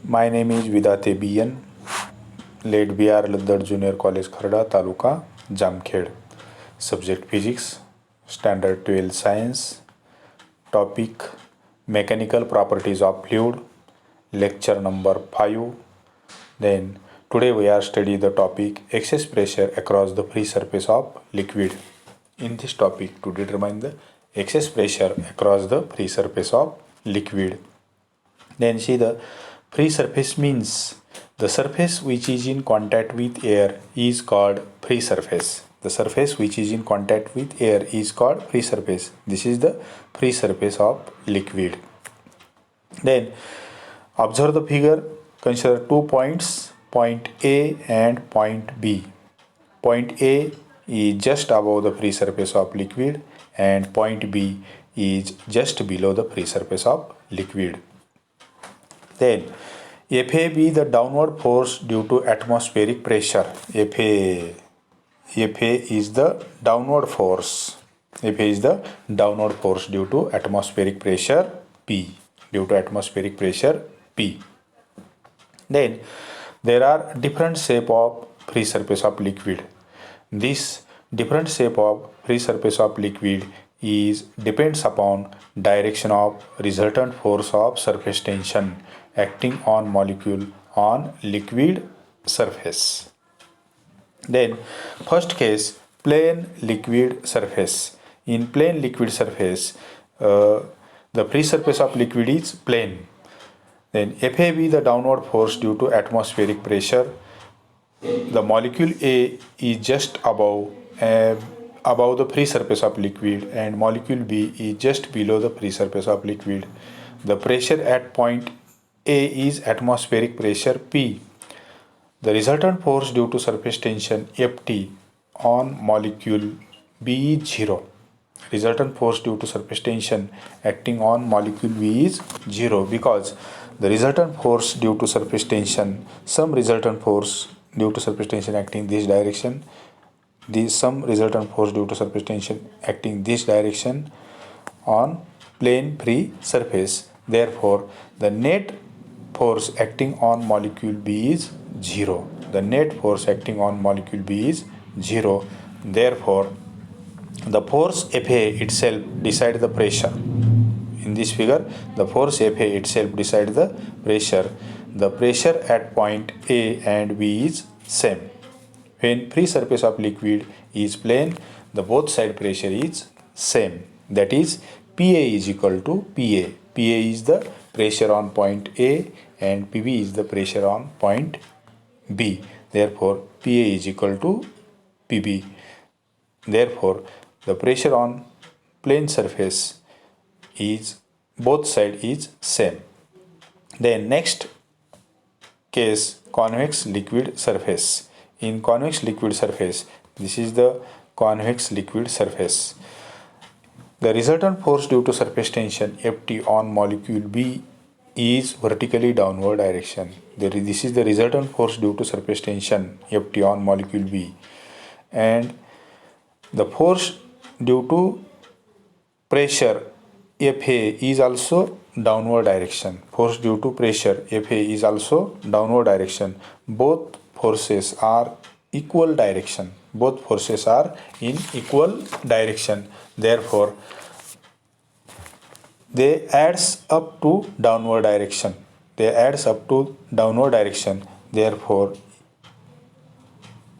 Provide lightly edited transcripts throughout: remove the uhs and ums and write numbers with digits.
My name is Vidate BN, late BR Laddad Junior College Kharda, Taluka, Jamkhed. Subject Physics, Standard 12 Science, Topic Mechanical Properties of Fluid, Lecture number 5. Then today we are studying the topic excess pressure across the free surface of liquid. In this topic to determine the excess pressure across the free surface of liquid. Then see the free surface means the surface which is in contact with air is called free surface. The surface which is in contact with air is called free surface. This is the free surface of liquid. Then observe the figure, consider 2 points, point A and point B. Point A is just above the free surface of liquid and point B is just below the free surface of liquid. Then Fa be the downward force due to atmospheric pressure. Fa is the downward force. Fa is the downward force due to atmospheric pressure P. Due to atmospheric pressure P. Then there are different shape of free surface of liquid. This different shape of free surface of liquid is depends upon direction of resultant force of surface tension acting on molecule on liquid surface. Then first case, plain liquid surface. In plain liquid surface, the free surface of liquid is plain. Then Fa be the downward force due to atmospheric pressure. The molecule A is just above the free surface of liquid and molecule B is just below the free surface of liquid. The pressure at point A is atmospheric pressure P. The resultant force due to surface tension Ft on molecule B is 0. Resultant force due to surface tension acting on molecule B is 0 because the resultant force due to surface tension, some resultant force due to surface tension acting this direction, some resultant force due to surface tension acting this direction on plane free surface. Therefore, the net force acting on molecule B is 0. The net force acting on molecule B is 0. Therefore, the force Fa itself decides the pressure. In this figure, the force Fa itself decides the pressure. The pressure at point A and B is same. When free surface of liquid is plane, the both side pressure is same. That is, Pa is equal to Pa. Pa is the pressure on point A and Pb is the pressure on point B. Therefore, Pa is equal to Pb. Therefore, the pressure on plane surface is both side is same. Then next case, convex liquid surface. In convex liquid surface, this is the convex liquid surface. The resultant force due to surface tension Ft on molecule B is vertically downward direction. This is the resultant force due to surface tension Ft on molecule B, and the force due to pressure Fa is also downward direction. Force due to pressure Fa is also downward direction. Both forces are equal direction. Both forces are in equal direction. Therefore, they adds up to downward direction. They adds up to downward direction. Therefore,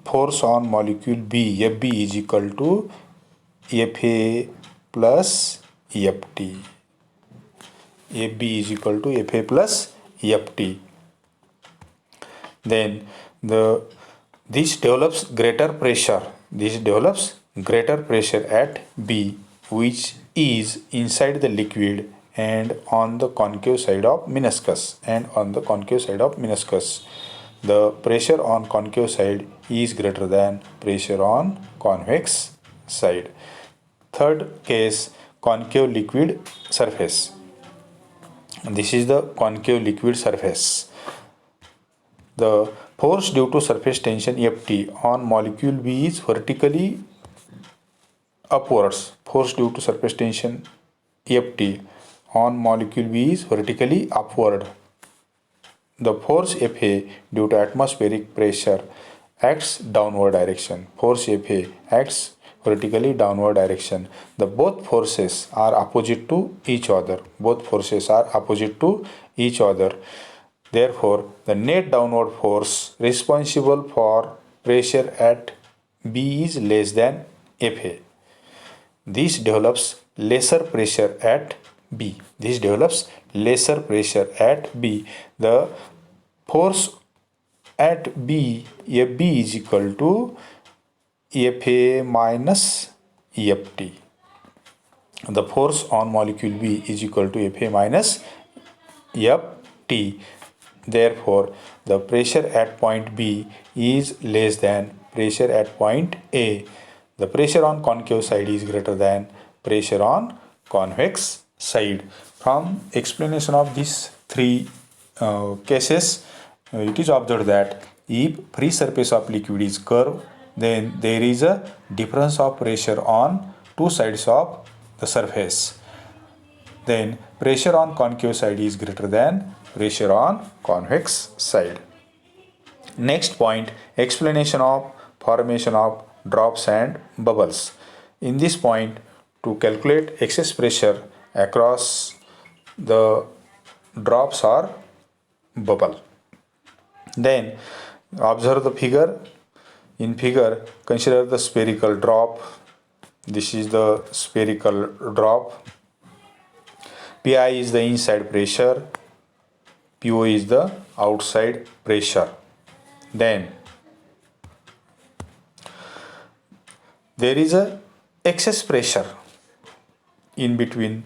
force on molecule B, Fb is equal to Fa plus Ft. Fb is equal to Fa plus Ft. Then this develops greater pressure. This develops greater pressure at B, which is inside the liquid and on the concave side of meniscus. The pressure on concave side is greater than pressure on convex side. Third case, concave liquid surface. This is the concave liquid surface. The force due to surface tension Ft on molecule B is vertically upwards. Force due to surface tension Ft on molecule B is vertically upward. the force Fa due to atmospheric pressure acts downward direction. Force Fa acts vertically downward direction. The both forces are opposite to each other. Both forces are opposite to each other. Therefore, the net downward force responsible for pressure at B is less than Fa. This develops lesser pressure at B. This develops lesser pressure at B. The force at B, FB is equal to Fa minus Ft. The force on molecule B is equal to Fa minus Ft. Therefore, the pressure at point B is less than pressure at point A. The pressure on concave side is greater than pressure on convex side. From explanation of these three cases, it is observed that if free surface of liquid is curved, then there is a difference of pressure on two sides of the surface. Then pressure on concave side is greater than pressure on convex side. Next point, explanation of formation of drops and bubbles. In this point, to calculate excess pressure across the drops or bubble. Then observe the figure. In figure, consider the spherical drop. This is the spherical drop. Pi is the inside pressure. Po is the outside pressure. Then there is a excess pressure in between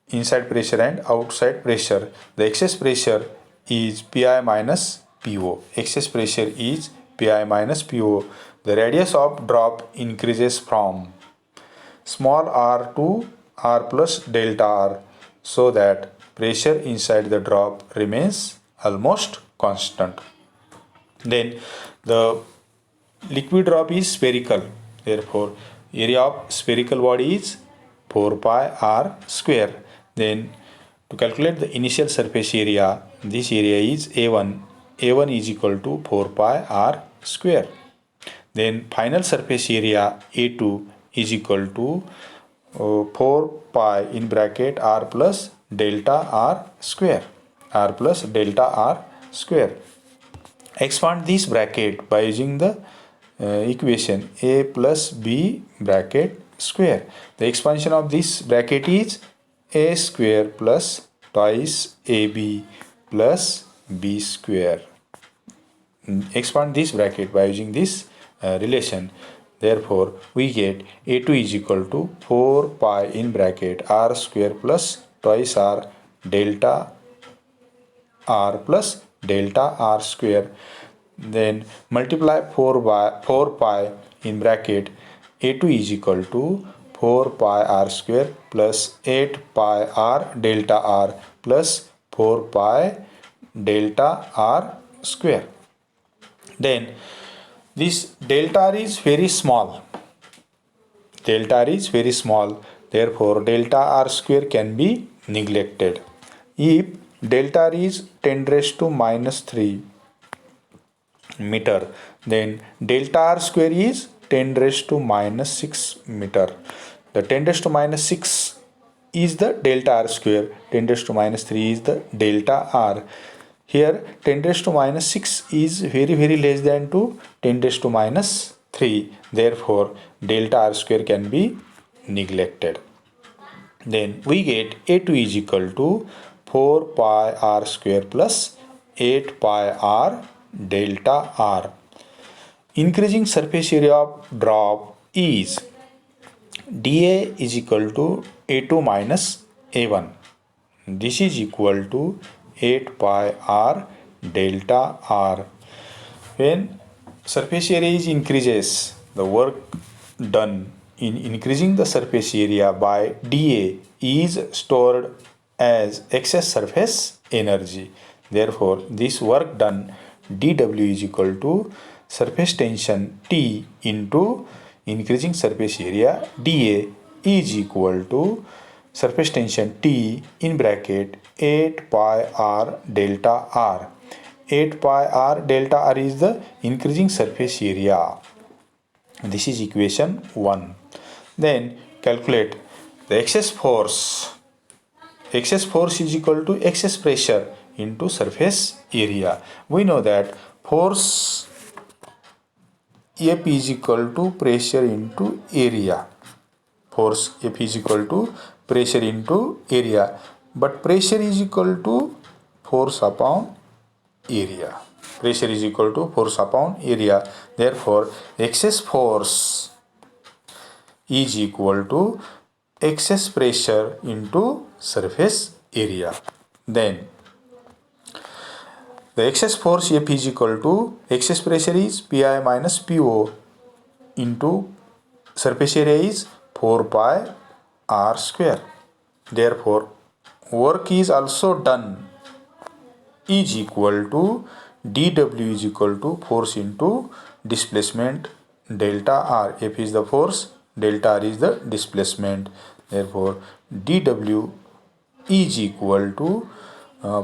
inside pressure and outside pressure. The excess pressure is Pi minus Po. Excess pressure is Pi minus Po. The radius of drop increases from small r to r plus delta r, so that pressure inside the drop remains almost constant. Then the liquid drop is spherical. Therefore, area of spherical body is 4 pi r square. Then to calculate the initial surface area, this area is A1. A1 is equal to 4 pi r square. Then final surface area A2 is equal to 4 pi in bracket r plus delta r square. R plus delta r square. Expand this bracket by using the equation a plus b bracket square. The expansion of this bracket is a square plus twice ab plus b square. Expand this bracket by using this relation. Therefore, we get a2 is equal to 4 pi in bracket r square plus twice r delta r plus delta r square. Then multiply 4 pi in bracket a2 is equal to 4 pi r square plus 8 pi r delta r plus 4 pi delta r square. Then this delta r is very small. Delta r is very small. Therefore, delta r square can be neglected. If delta r is 10 raised to minus 3 meter, then delta r square is 10 raised to minus 6 meter. The 10 raised to minus 6 is the delta r square. 10 raised to minus 3 is the delta r. Here 10 raised to minus 6 is very less than to 10 raised to minus 3. Therefore, delta r square can be neglected. Then we get a2 is equal to 4 pi r square plus 8 pi r delta r. Increasing surface area of drop is dA is equal to a2 minus a1. This is equal to 8 pi r delta r. When surface area is increases, the work done in increasing the surface area by dA is stored as excess surface energy. Therefore, this work done dW is equal to surface tension T into increasing surface area dA is equal to surface tension T in bracket 8 pi r delta r. 8 pi r delta r is the increasing surface area. This is equation 1. Then calculate the excess force. Excess force is equal to excess pressure into surface area. We know that force F is equal to pressure into area. Force F is equal to pressure into area. But pressure is equal to force upon area. Pressure is equal to force upon area. Therefore, excess force is equal to excess pressure into surface area. Then the excess force F is equal to excess pressure is Pi minus Po into surface area is 4 pi r square. Therefore, work is also done is equal to dW is equal to force into displacement delta r. F is the force, delta r is the displacement. Therefore, dW is equal to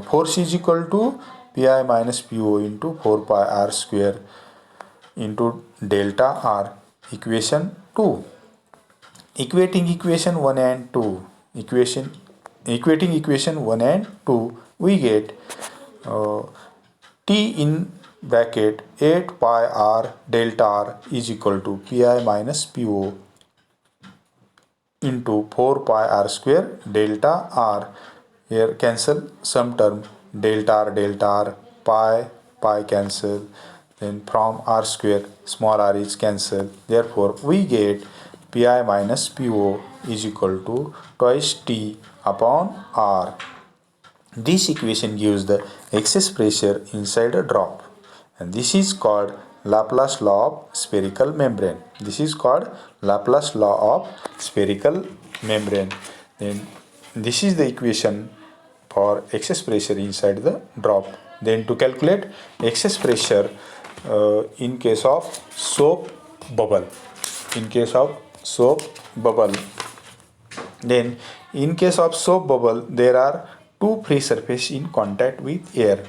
force is equal to Pi minus Po into 4 pi r square into delta r. Equation 2. Equating equation 1 and 2. Equating equation 1 and 2, we get T in bracket 8 pi r delta r is equal to Pi minus Po into 4 pi r square delta r. Here cancel some term, delta r, pi cancel, then from r square small r is cancelled. Therefore, we get Pi minus Po is equal to twice T upon r. This equation gives the excess pressure inside a drop, and this is called Laplace law of spherical membrane. This is called Laplace law of spherical membrane. Then this is the equation for excess pressure inside the drop. Then to calculate excess pressure in case of soap bubble. Then in case of soap bubble, there are two free surface in contact with air.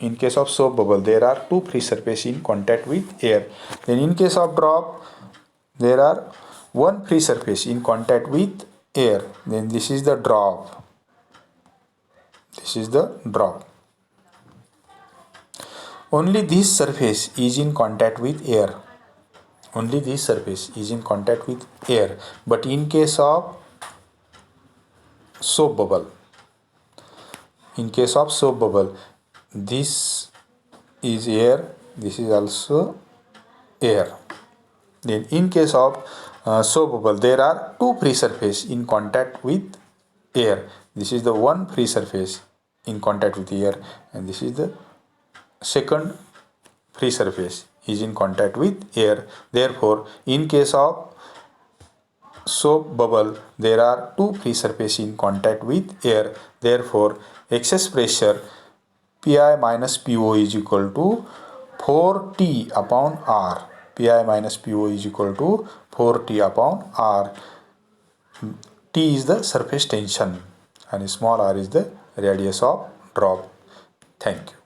In case of soap bubble, there are two free surface in contact with air. Then in case of drop, there are one free surface in contact with air. Then this is the drop. Only this surface is in contact with air. But in case of soap bubble, this is air, this is also air. Then in case of soap bubble, there are two free surface in contact with air. This is the one free surface in contact with air, and this is the second free surface is in contact with air. Therefore, in case of soap bubble, there are two free surface in contact with air. Therefore, excess pressure Pi minus Po is equal to 4T upon R. Pi minus Po is equal to 4T upon R. T is the surface tension and small r is the radius of drop. Thank you.